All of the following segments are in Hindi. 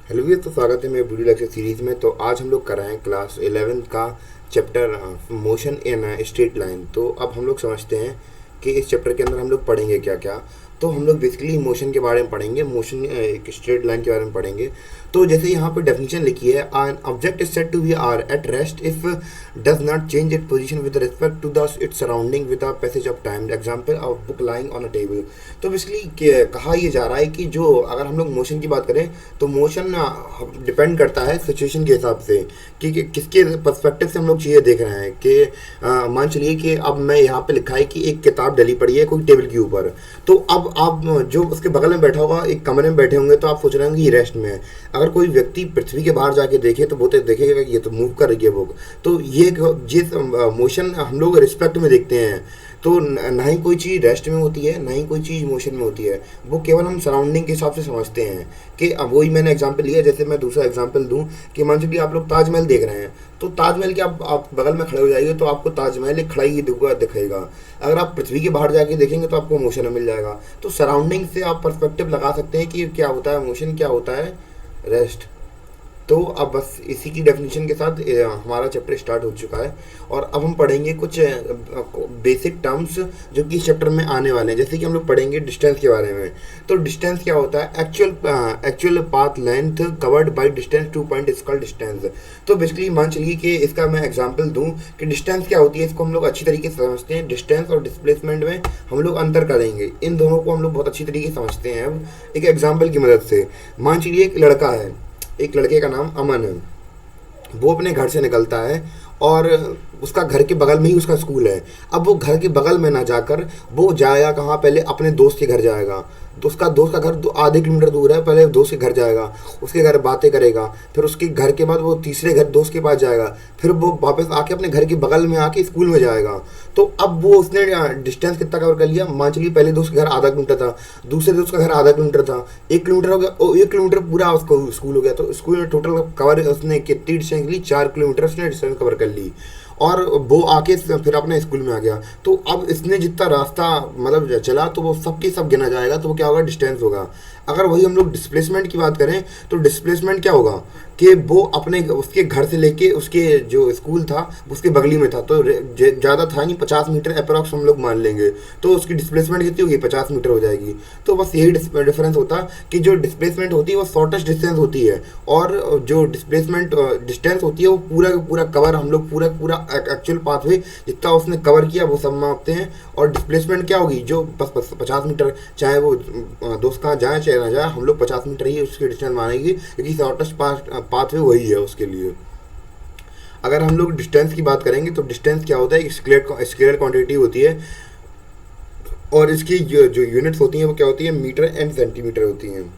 हेलो भैया, तो स्वागत है मेरे वीडियो लेक्चर सीरीज़ में। तो आज हम लोग कर रहे हैं क्लास 11 का chapter motion in straight line. तो अब हम लोग समझते हैं कि इस चैप्टर के अंदर हम लोग पढ़ेंगे क्या क्या। तो हम लोग बेसिकली मोशन के बारे में पढ़ेंगे, मोशन एक स्ट्रेट लाइन के बारे में पढ़ेंगे। तो जैसे यहाँ पर डेफिनेशन लिखी है, an object is said to be are at rest if does not change it position with respect to the its surrounding with the passage of time. Example of book lying on a table. तो बेसिकली कहा यह जा रहा है कि जो अगर हम लोग मोशन की बात करें तो मोशन डिपेंड करता है सिचुएशन के हिसाब से कि किसके पर्सपेक्टिव से हम लोग चीज़ें देख रहे हैं। कि मान चलिए कि अब मैं यहाँ पे लिखा है कि एक किताब डली पड़ी है कोई टेबल के ऊपर। तो अब आप जो उसके बगल में बैठा होगा, एक कमरे में बैठे होंगे, तो आप सोच रहे होंगे ये रेस्ट में है। अगर कोई व्यक्ति पृथ्वी के बाहर जाके देखे तो वो तो देखेगा कि ये तो मूव कर रही है बुक। तो ये मोशन हम लोग रिस्पेक्ट में देखते हैं। तो ना ही कोई चीज़ रेस्ट में होती है, ना ही कोई चीज़ मोशन में होती है। वो केवल हम सराउंडिंग के हिसाब से समझते हैं। कि अब वही मैंने एग्जांपल लिया, जैसे मैं दूसरा एग्जांपल दूं कि मान लीजिए आप लोग ताजमहल देख रहे हैं। तो ताजमहल के आप बगल में खड़े हो जाइए तो आपको ताजमहल एक खड़ा ही दिखेगा। अगर आप पृथ्वी के बाहर जाके देखेंगे तो आपको मोशन में मिल जाएगा। तो सराउंडिंग से आप पर्सपेक्टिव लगा सकते हैं कि क्या होता है मोशन, क्या होता है रेस्ट। तो अब बस इसी की डेफिनेशन के साथ हमारा चैप्टर स्टार्ट हो चुका है। और अब हम पढ़ेंगे कुछ बेसिक टर्म्स जो कि इस चैप्टर में आने वाले हैं। जैसे कि हम लोग पढ़ेंगे डिस्टेंस के बारे में। तो डिस्टेंस क्या होता है? Actual path length covered by distance two point is called distance. तो बेसिकली मान चलिए कि इसका मैं एग्जांपल दूं कि डिस्टेंस क्या होती है। इसको हम लोग अच्छी तरीके से समझते हैं। डिस्टेंस और डिस्प्लेसमेंट में हम लोग अंतर करेंगे। इन दोनों को हम लोग बहुत अच्छी तरीके से समझते हैं। अब एक एग्जाम्पल की मदद से मान चलिए एक लड़का है, एक लड़के का नाम अमन है। वो अपने घर से निकलता है और उसका घर के बगल में ही उसका स्कूल है। अब वो घर के बगल में ना जाकर वो जाएगा कहाँ, पहले अपने दोस्त के घर जाएगा। तो उसका दोस्त का घर आधे किलोमीटर दूर है। पहले दोस्त के घर जाएगा, उसके घर बातें करेगा, फिर उसके घर के बाद वो तीसरे घर दोस्त के पास जाएगा, फिर वो वापस आके अपने घर के बगल में आके स्कूल में जाएगा। तो अब वो उसने डिस्टेंस कितना कवर कर लिया? मान चलिए पहले दोस्त के घर आधा किलोमीटर था, दूसरे दोस्त का घर आधा किलोमीटर था, 1 किलोमीटर हो गया। 1 किलोमीटर पूरा उसको स्कूल हो गया। तो स्कूल में टोटल कवर उसने कितनी डिस्टेंस ली? 4 किलोमीटर उसने डिस्टेंस कवर कर ली। और वो आके फिर अपने स्कूल में आ गया। तो अब इसने जितना रास्ता मतलब चला तो वो सब के सब गिना जाएगा। तो वो क्या होगा? डिस्टेंस होगा। अगर वही हम लोग डिस्प्लेसमेंट की बात करें तो डिस्प्लेसमेंट क्या होगा कि वो अपने उसके घर से लेके उसके जो स्कूल था उसके बगली में था। तो ज़्यादा था नहीं, 50 मीटर अप्रॉक्स हम लोग मान लेंगे। तो उसकी डिस्प्लेसमेंट कितनी होगी? 50 मीटर हो जाएगी। तो बस यही डिफरेंस होता कि जो डिस्प्लेसमेंट होती है वो शॉर्टेस्ट डिस्टेंस होती है, और जो डिस्प्लेसमेंट डिस्टेंस होती है वो पूरा पूरा कवर हम लोग पूरा एक्चुअल पाथवे जितना उसने कवर किया वो सब मापते हैं। और डिस्प्लेसमेंट क्या होगी? जो बस 50 मीटर, चाहे वो दोस्त कहाँ जाए चाहे ना जाए, हम लोग 50 मीटर ही उसकी डिस्टेंस मानेंगे क्योंकि शॉर्टेस्ट पाथवे वही है उसके लिए। अगर हम लोग डिस्टेंस की बात करेंगे तो डिस्टेंस क्या होता है? एक स्केलर क्वांटिटी होती है, और इसकी जो यूनिट्स होती हैं वो क्या होती है? मीटर एंड सेंटीमीटर होती हैं।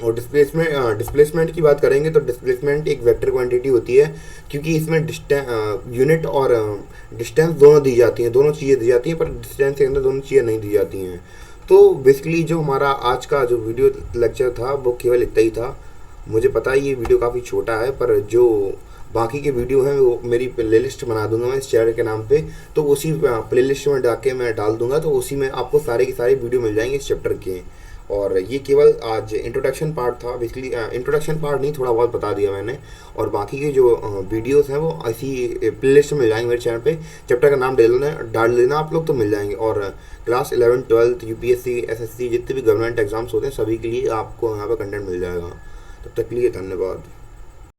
और डिस्प्लेसमेंट की बात करेंगे तो डिस्प्लेसमेंट एक वेक्टर क्वांटिटी होती है, क्योंकि इसमें यूनिट और डिस्टेंस दोनों दी जाती हैं, दोनों चीज़ें दी जाती हैं, पर डिस्टेंस के अंदर दोनों चीज़ें नहीं दी जाती हैं। तो बेसिकली जो हमारा आज का जो वीडियो लेक्चर था वो केवल इतना ही था। मुझे पता है ये वीडियो काफ़ी छोटा है, पर जो बाकी के वीडियो हैं वो मेरी प्लेलिस्ट बना दूंगा मैं इस चैनल के नाम पे। तो उसी प्लेलिस्ट में जाके मैं डाल दूंगा। तो उसी में आपको सारे के सारे वीडियो मिल जाएंगे इस चैप्टर के। और ये केवल आज इंट्रोडक्शन पार्ट था। बेसिकली इंट्रोडक्शन पार्ट नहीं, थोड़ा बहुत बता दिया मैंने। और बाकी के जो वीडियोस हैं वो ऐसी प्लेलिस्ट में मिल जाएंगे मेरे चैनल पे। चैप्टर का नाम डाल लेना आप लोग तो मिल जाएंगे। और क्लास 11, 12, यूपीएससी, एसएससी जितने भी गवर्नमेंट एग्जाम्स होते हैं सभी के लिए आपको यहाँ पर कंटेंट मिल जाएगा। तब तक के लिए धन्यवाद।